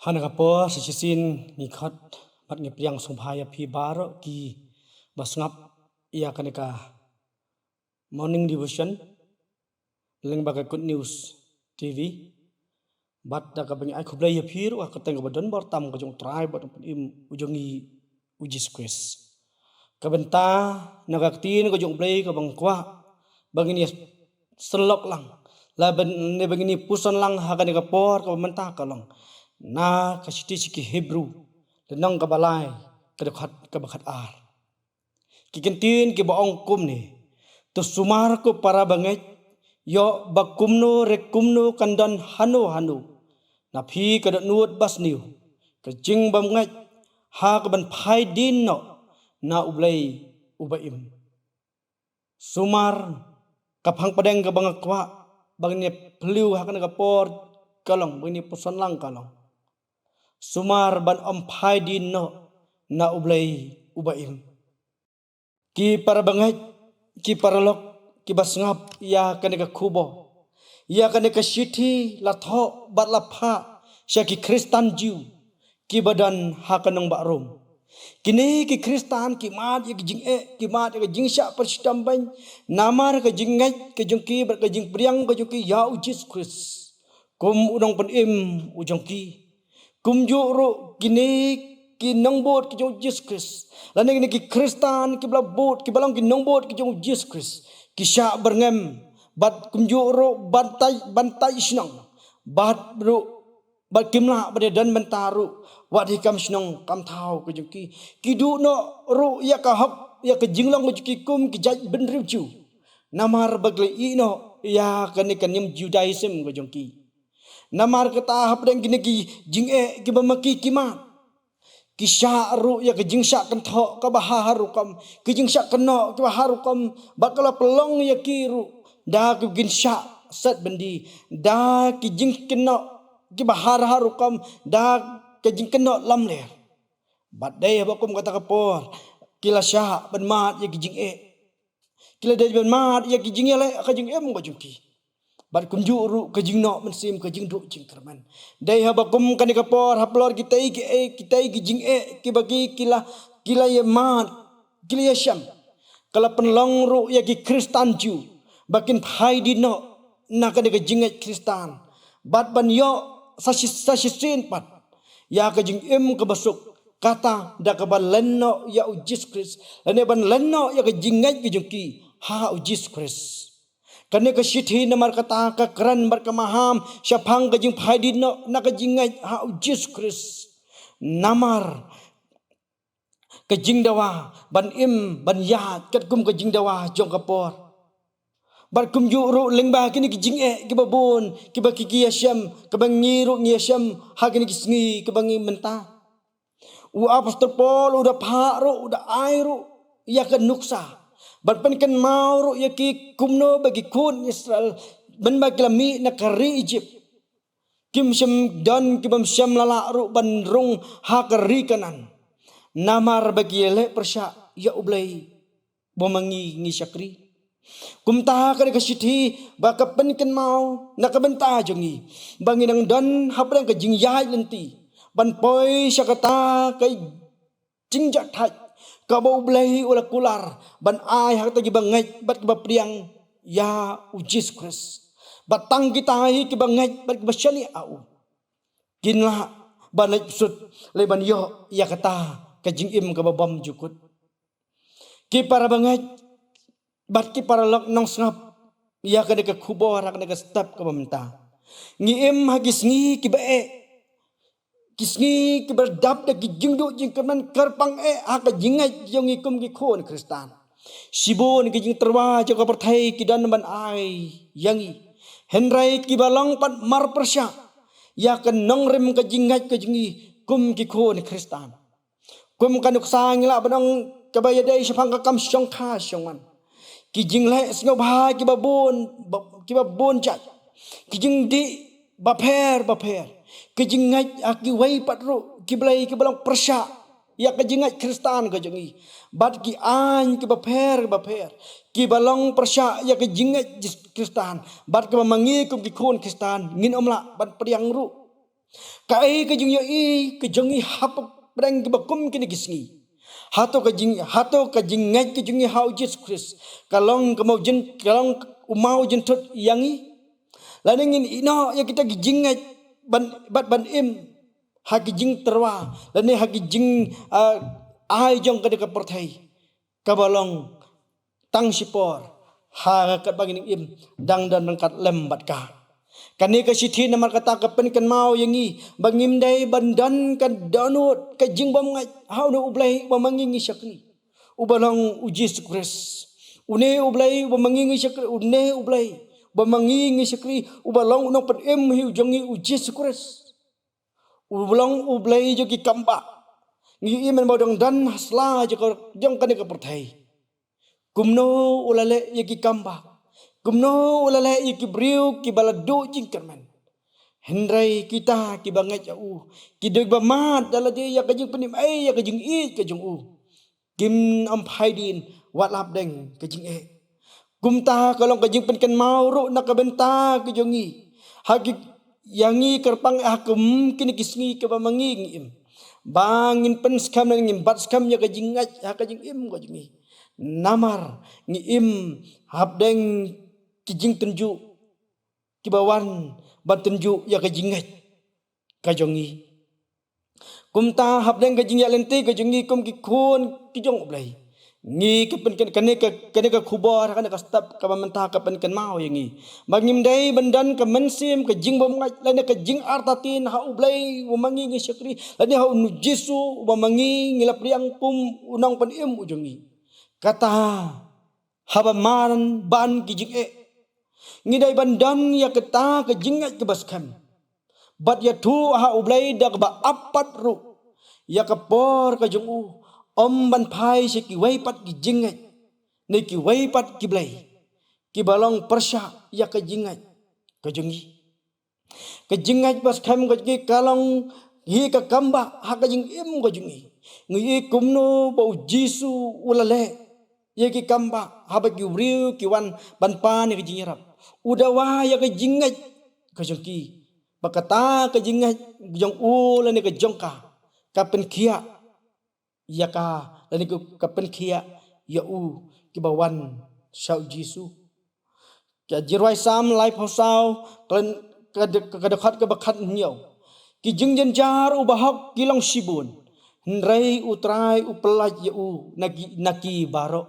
Hanagapo sa sisin ngikhat bat ngipriang sumbhaya phi baro ki basngap ia kaneka morning devotion leng baga good news TV bat da ka bang ai khublai ya phir wa kateng badon bor tam ka jong trai bot im ujongi ujis quest ka benta nagaktin ka jong blai ka bang kwa bangini selok lang la ben ne bangini puson lang ha kaneka por ka menta ka lang na kasiti siki Hebrew lenong kabalai kadakhat kabakhat ar kikentin ki baong kum ni to sumar ko para banget yo bakumno rekumno kandan hanu na phi kadat nuot bas niu kajing banget ha kaban phai din no na ublai ubaim sumar kaphang padeng ka bangakwa bangni peliu ha kana kapor kalong bangni pusan lang kalong sumar ban amphai din no na ublai ubaim ki para bangai ki paralok ki basngap ya kaneka kubo ya kaneka shithi la tho bat la pha sya ki kristan jiu ki badan ha kanong barom kini ki kristan ki mat ya ki jing ki mat ya ki jing sya perstam ban namar ka jing ngai ka jong ki ber ka jing priang ka jong ki ya ujis kris kum udong pen im ujong ki kum juro kini ki nongbot ki jong Jesus Christ lani ki kristan ki bla bot ki balang ki nongbot ki jong Jesus Christ ki sya berngem bat kum juro bantai sinang bat bro bat kimla bade dan mentaru wat hikam sinang kam thau ki jong ki du no ro ya ka hak ya ka jinglang ki kum ki jaj ben riu namar bagle ino ya kan nim Judaism ki jong ki namar kata hapdeng gini ki jing ki bamaki kimat ki syaru ya ki jing syak kan tho ka baharu kam ki jing syak keno ki baharu kam bakala pelong ya kiru da ki gin syak sat bendi da ki jing keno ki baharu kam da ki jing keno lamler badai bakum kata kapor kila syak ben mat ya ki jing kila dai ben mat ya ki jing le ka jing mo ka jing ki bat kum juru ke jing no mensim ke jing duk jing kerman dai ha bakum kan ka por haplor kita ki jing ki bagi kila ya mat kila ya syam kala penlong ru ya ki kristan ju bakin phai di no na kan ka jing kristan bat ban yo sasin pat ya ka jing ke basuk kata da ka ban lenno ya ujis kris ane ban lenno ya ka jing ki jing ki ha ujis kris kane ka shithi namar kata ka kran bar ka maham syapang ka jing phai no na ka jingai ha Jesus Christ namar ka jing dawa ban im ban ya kat kum ka jing dawa jong kapor bar kum juru lengba kini ki jing ki babon ki ba ki yasham ka bang ngiru yasham ha kini ki sngi ka bang menta u apostol Paul udah pharu udah airu ya ka nuksa barpan kan mauro ya ki kumno bagi kun Israel ban bagi lami na kari Egypt kim syam dan kibam syam lala ru ban rung ha kari kanan namar bagi le persya ya ublai bomangi ngi syakri kum ta ka sithi baka pen kan mau na ka benta jongi bangi nang dan habrang ka jing yai lenti ban poi syakata kai jingjat thai kabau belai ula kular ban ai hak tagi bangai bat ba priang ya ujis kris batang kita hi ki bangai bat ba syali au kinla banai sut le ban yo ya kata ka jing im ka babam jukut ki para bangai bat ki para lok nong sngap ya ka de ka khubo rak de ka step ka bamta ngi im hagis ngi ki ba kisni kiberdap da gijingdo jing keman karpang aka jingai jong ikum ki khon kristan sibon ki jing terwa jo ka perthai ki dan ban ai yangi henrai ki balang pat mar persya ya kan nongrem ka jingai ka jingi kum ki khon kristan kum kanuk sang la banang kabaya dai syapang ka kam syong kha syongman ki jing le sngo bha ki babon chat ki jing di baper kejingat aki wai patru ki blai ki balang persya ya kejingat kristan ka jongi bat ki an ki baper ki balang persya ya kejingat kristan bat ki mangi kum ki khon kristan ngin omla bat priang ru Kai ka jing i ka jong i hap brang ki bakum kini kisngi. Hato ka jing ngai ka jong i hau Jesus Christ. Kalong ka mau jin kalong umau jin tot yangi. Laningin ino ya kita jing ngai ban im haki jing terwa lani haki jing ai jong ka de ka perthai. Kabalong tang sipor ha kat bagin im dang dan kat lembat ka. Kani ka sithi namar kata ka pen kan mau yangi bangim dai bandan kan danut ka jing bam ngai hau no ublai bamangingi syakri ubalong ujis kres une ublai bamangingi syakri une ublai bamangingi syakri ubalong no pen em hiu jongi ujis kres ubalong ublai jo ki kamba ngi imen bodong dan hasla jo jong kani ka perthai kumno ulale ye ki kamba kumno ulale ye ki briu ki balado jing kerman hendrai kita ki bangai jauh ki deg ba mat dala dia ya kajing penim ai ya kajing i kajing kim am haidin wat lap deng kajing kumta kalong kajing pen kan mau ro nak benta kajongi hagi yangi kerpang hakum kini kisngi ke bamangi im bangin pen skam ngim bat skam ya kajing ngat ha kajing im kajing namar ngi im habdeng kijing tenju kibawan ban tenju ya kajingat kajongi kumta habdeng kajing ya lente kajongi kum ki khon kijong oblai ngi kapen kane ka khubor kane ka stap ka mentah kapen kan mau yangi magim dai bandan ka mensim ka jing bom ngai lane ka jing artatin ha oblai umangi ngi syakri lane ha nujisu umangi ngilap riang pum unang pan im ujongi kata habaman ban kijing ngidai bandan ya kata ke jingat ke baskam bat ya tu ha ublai dak ba apat ru ya kapor ka jungu om ban phai se ki wai pat ki jingat ne ki wai pat ki blai ki balong persya ya ke jingat ka jungi ke jingat baskam ka ki kalong hi ka kamba ha ka jing im ka jungi ngi kumno ba jisu ulale ye ki kamba haba ki riu ki wan ban pa ni ki jingrap udawa ya ki jingat ka jongki bakata ka jingat jong u la ni ka jongka kapen kia ya ka la ni ka pen kia ya u ki bawan sau jisu ka jirwai sam life hosau klan ka dekat ka bakat nyau ki jingjen jar u bahak kilong sibun nrai utrai upelaj ya u naki baro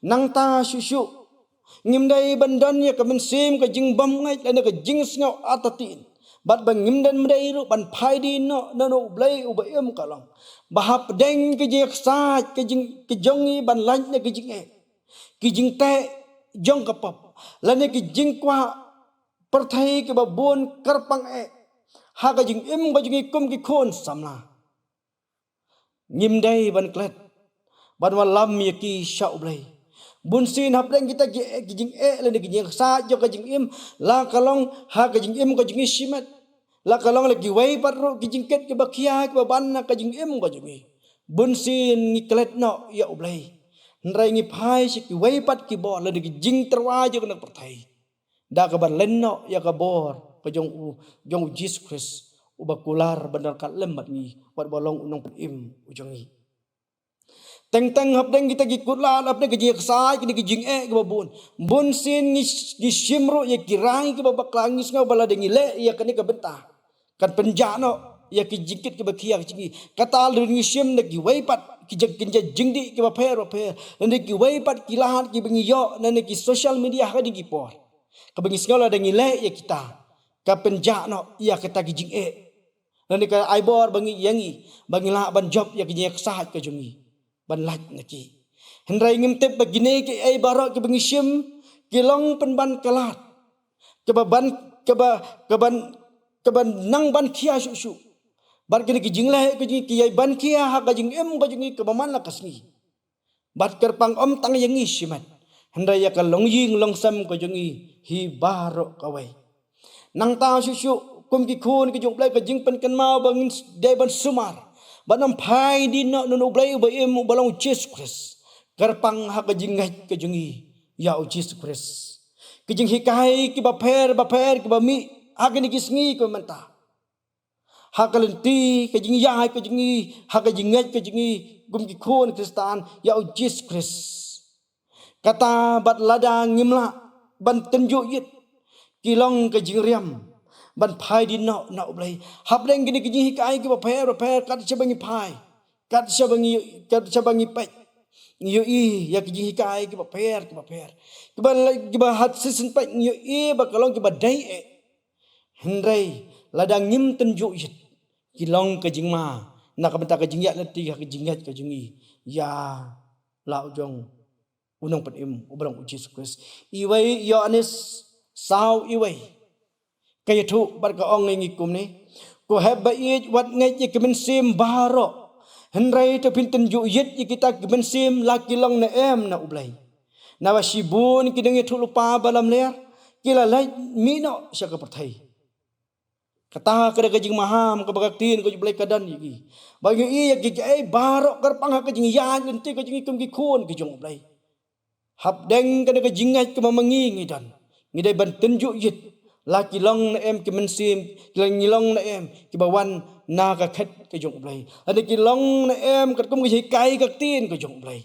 nang ta susu ngimdai bandan ya ka mensim ka jing bam ngai la ka jing sngo atatin bat bang ngimdan mdai ru ban phai di no blai u ba em kalong bahap deng ke jing sa ke jing ke jongi ban lan ne ke jing ki jing te jong ka pap la ne ki jing kwa perthai ke babon karpang ha ka jing em ka jing kum ki khon samla ngimdai ban klet ban walam ya ki syau blai bunsin hapdeng kita kijing le kijing sa jo kijing im la kalong ha kijing im kijing simet la kalong le giwai parro kijing ket ke bakia ke ban na kijing im kijing bunsin ngiklet no ya ublai nrai ngi phai si giwai pat ki bo le kijing terwa jo nak perthai da ka ban len no ya ka bor ka jong Jesus Christ ubakular benar kat lembat ni wat bolong unong im ujongi teng hapdeng kita gikut la hapdeng ke sai ke jing ke babun bun sin ni simro ya kirai ke babak langis ngau bala dengi le ya kani ke bentah kan penjano ya ki jingkit ke bakia ke jingi katal ni sim ne ki waipat ki kinja jingdi ke baper ne ki waipat ki lahat ki bengi yo ne ki social media ka di por ke bengi ngau la dengi le ya kita ka penjano ya kata ki jing ne ka aibor bengi yangi bengi la ban job ya ki jek sahat ke jungi ban laj naki hendrai ngimtep bagine ke ai barak ke bengisim kilong penban kalat keban nang ban kia susu bar kini ki jingle ke ki ai ban kia ha ka jing em ka jing ke baman la kasni bat kerpang om tang yangi simat hendrai ya ka long ying long sam ka jing hi barok kawai nang ta susu kum ki khun ki jong plai ka jing pen kan mau bangin dai ban sumar banam phai di no blai ba em balong Jesus Christ karpang ha ka jingai ka jungi ya Jesus Christ ki jing hikai ki ba pher ki ba mi ha ki kisngi ko manta hakalenti ka jing yai ka jingi hakajingat ka jingi gum ki khon Kristan ya ujis Kris kata bat lada ngimla ban tenju yit kilong ka jing riam ban phai di no na ublai hableng gini ki kai ki ba pher kat chabangi phai kat chabangi pe ngiyo i ya ki jing kai ki ba pher ki ba hat sisin pe ngiyo i ba kalong ki ba dai e hendrai lada ngim tenju yit kilong ka jing ma na ka benta ka jing ya leti ka jing ya ka jingi ya lau jong unang patim ubrang ujis Kris iwai yo anis sao iwai kaya tu barka ong ngi kum ni ko heba i wat ngai ki men sim baro hendrai to pinten ju yit kita men sim la kilong na em na ublai na wasibun ki dengi tu lupa balam ler kila lai mino sya ka perthai kata kada kajing maham ka bagaktin ko jublai kadan yigi bagi iya ki ai baro karpang ha kajing yan enti kajing ikum ki khon ki jong blai hab deng kada kajing ngai ka mamangi ngidan ngidai ban tenju yit laki long na em ki mensim ki long na em ki bawan na ka khat ka jong blai ada ki long na em kat kum ki kai ka tin ka jong blai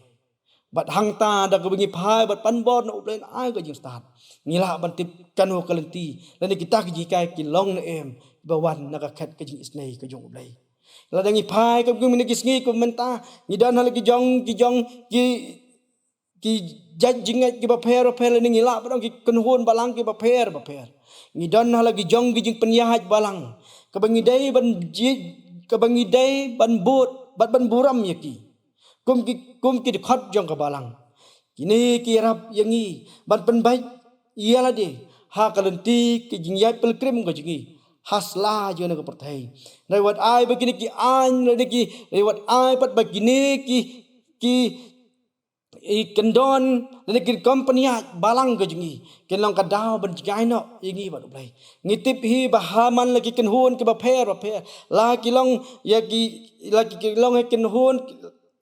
bat hang ta da ka bingi phai bat pan bor na ublai ai ka jing start ngila ban tip kan ho kalenti lan kita ki kai ki long na em bawan na ka khat ka jing isnai ka jong blai la dangi phai ka kum ni ki sngi ko menta ngidan hal ki jong ki jaj jingat ki ba pher ni ngila ba ki kunhun balang ki ba pher ngidan halagi jong gi jing penyahat balang kabangi dai ban bot bat ban buram yaki kum ki khat jong ka balang kini ki rap yangi ban pen bai ialah de ha kalenti ki jing yai pel krim ka jingi hasla jona ka perthai lewat ai begini ki an lewat ai pat begini ki kendon dan ki company balang ke jingi kenlang ka daw ban jigai no ingi ba dublai ngitip hi bahaman lagi kenhun ke ba pher la kilong ya ki long he kenhun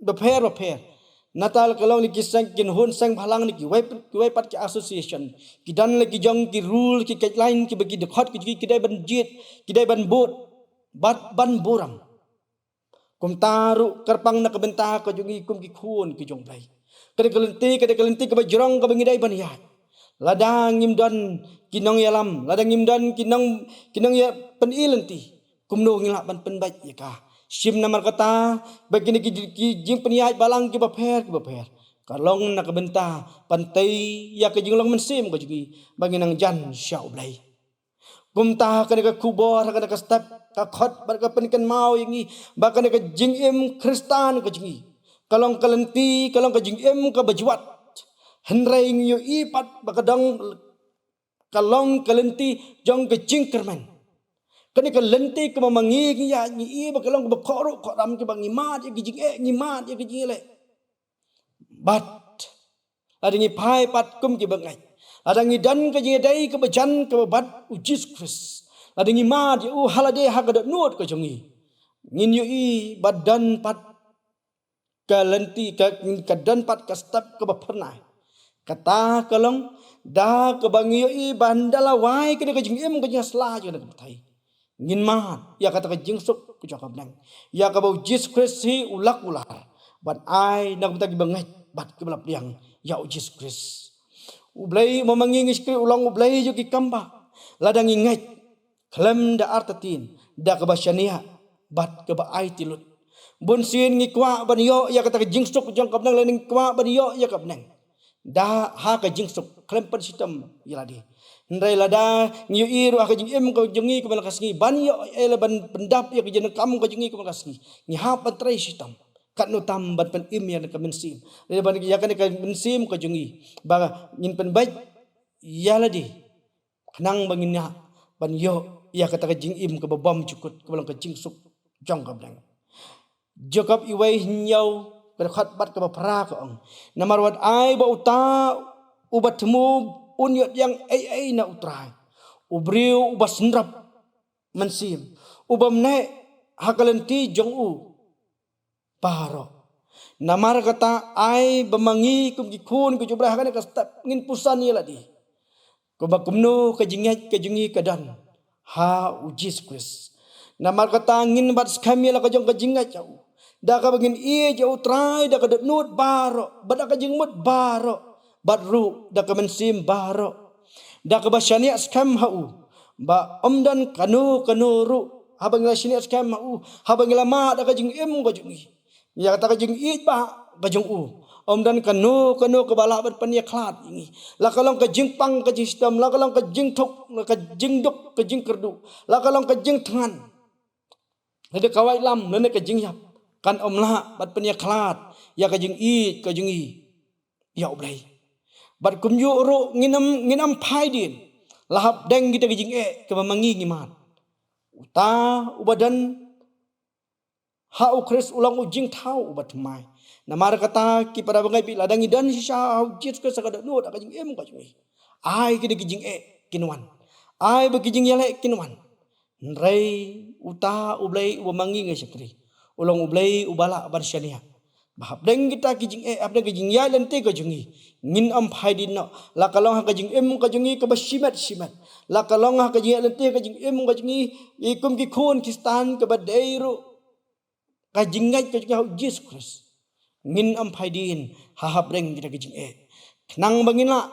ba pher natal kalong ni kisang kenhun sang balang ni ki wai pat ki association ki dan lagi jong ki rule ki guideline ki bagi dekat ki dai ban jit ki dai ban bot ban buram kum taru karpang na kabenta ka jungi kum ki khun ki jong blai kada kelenti ka bajrong ka bangidai baniyat ladang ngimdan kinong yalam ladang ngimdan kinong ya penilenti kumno ngila ban penbat ya ka sim namar kata bagini ki jing peniyat balang ki ba pher kalong na kabenta pantai ya ka jinglong mensim ka jugi banginang jan syau blai kumta ka ka kubor ka ka step ka khot bar ka penikan mau yangi bakan ka jingim Kristan ka jingi kalong kalenti kalong ka jingim ka bajwat hendrai ngiyo ipat bakadang kalong kalenti jong ka jingkerman kani kalenti ka mamangi ngiya ngi ba kalong ba khoro khoram ki bang imat ya jing ngimat ya jing le bat ada ngi pai pat kum ki bangai ada ngi dan ka jing dai ka bajan ka bat ujis Kris ada ngi mat ya halade hagada nuot ka jongi ngin yu i badan pat kalenti ka dan pat ka step ka bapernai kata kalong da ka bangiyo i bandala wai ka ka jingim ka jasla jo na thai ngin mat ya kata ka jingsuk ka jakab nang ya ka bau jis Kris hi ulak ular bat ai nak ta bangai bat ka belap liang ya jis Kris ublai mamangi ngis ulang ublai jo ki kamba ladang ingat klem da artatin da ka basyania bat ka ba ai tilut bunsin ngi kwa banyo ya kata jingsuk jong kap nang lening kwa banyo ya kap nang da ha ka jingsuk klem pan sistem yaladi ndrai lada ngi iru ka jing em ko jongi ko malakas ngi banyo ele ban pendap ya ka jen kam ko jongi ko malakas ngi ha pan trai sistem kat no tam ban pen im ya ka mensim le ban ya ka mensim ko jongi ba ngin pen baik yaladi nang bangina banyo ya kata ka jing im ka babam cukut ko lang ka jingsuk jong kap nang Jacob iwai hinyau berkhat bat ke bapra ka ong namar wat ai ba uta ubat temu unyot yang ai na utrai ubriu ubas ndrap mensim ubam ne hakalenti jong u paro namar kata ai bemangi kum ki khun ku jubrah kan ka step ngin pusan ye ladi ko bakumno ka jingat ka jungi ka dan ha ujis Kris Namar katangin bat skami la kajong kajinga jauh. Da ka bagin jauh try da ka nut baro, bada ka jingmut baro, badru da ka mensim baro. Da ka basyani skam hau. Ba omdan kanu ru habang la syani skam hau, habang la ma da ka jing kajungi. Ya kata ka jing ba kajung omdan kanu ke bala bat pan ya klat ini. La kalong ka jing pang ka jing sistem, la kalong ka jing thok, ka jing dok, ka jing kerdu, la kalong ka jing tangan. Nade kawai lam nane ka jing yap kan omla bat penya klat ya ka jing ka jing ya oblai bat kumju ro nginam phai din lahap deng kita ka jing ke mamangi ngiman uta ubadan ha ukris ulang ujing tau ubat mai namar kata ki para bangai bi ladang idan sisa jit ke sakada no ka jing ka jing ai kita ka jing kinwan ai ba jing yale kinwan Nrai uta ublai umangi ngai sekri. Ulong ublai ubala barsyania. Bahap deng kita kijing abda kijing ya lente kajungi. Ngin am phaidin no. La kalong ha kajing kajungi ke basimat simat. La kalong ha kajing lente kajing kajungi ikum ki khun kistan ke badairu. Kajing ngai kajungi hau Jesus Christ. Ngin am phaidin hahap deng kita kijing Kenang bangina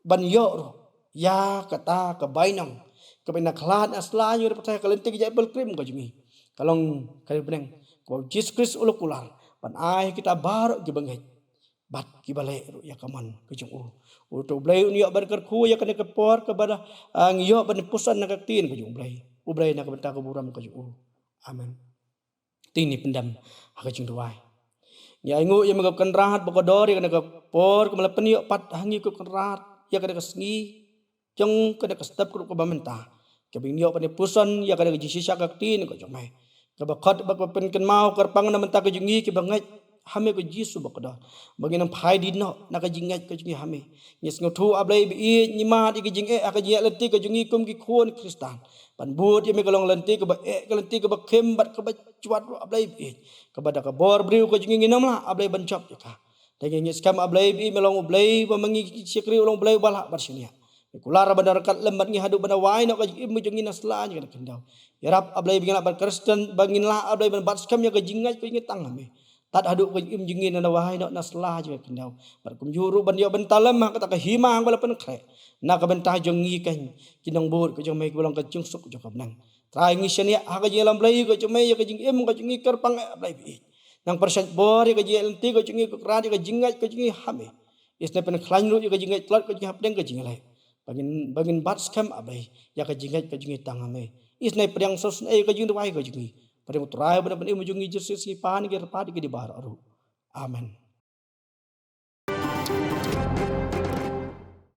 ban yo ya kata ke bainang. Kapag naklat asla yung reputasi kalentik jay belkrim kajungi. Kalong kalipneng ko Jesus Christ ulo kular pan ay kita barok gibangay. Bat gibale ya kaman kajung Uto blay uniyo barkar ku ya kana kapor kabada ang iyo panipusan nakaktin kajung blay. Ublay nakabenta kaburam kajung Amen. Tini pendam kajung duway. Ya ingo ya magapkan rahat bakodor ya kana kapor kamalapan iyo pat hangi ko kan rahat ya kana kasngi jong kada kastap ko bamenta kabing niyo panipusan ya kada jisisya kaktin ko jomay kabakot bakpapen kan mau karpang naman ta kajungi kibangat hame ko jisu bakda baginang phai din no nakajingat kajungi hame yes ngotu ablay bi nyima di kajing akajia lenti kajungi kum ki khon kristan pan buat ya me kalong lenti ka ba kalenti ka ba kembat ka ba cuat ablay bi kabada ka bor briu kajungi nginam la ablay bancap ya ka daging yes kam ablay bi melong ablay pamangi sikri ulong ablay bala barsinia Kular bandar kat lembat ngi hadu banda wai nak kajing imu jongi nasla nya kendau. Yarap ablay bingala bar Kristen bangin la ablay ban bat skam ya kajingai ko tang me. Tat hadu ko im jongi na wai nak nasla nya kendau. Bar kum juru ban yo bentalam kata ka himang bala pen kre. Na ka bentah jongi kan kinang bur ko jong mai ko lang ka jung suk jo kabnang. Trai ngi senia ha ka jelam blay ko jomai ya kajing im ko jongi kerpang ablay bi. Nang persen bor ya kajel enti ko jongi ko kradi ka jingai ko jongi hame. Isne pen khlan ru ya kajingai tlat ko jongi hapdeng ka jingai. Bagin bat skam abai ya kajingat kajingi tangame isnai priang sos kajing dwai kajingi priang trai bana bani mujungi Jesus si pan ge rapadi ge di bahar aru amen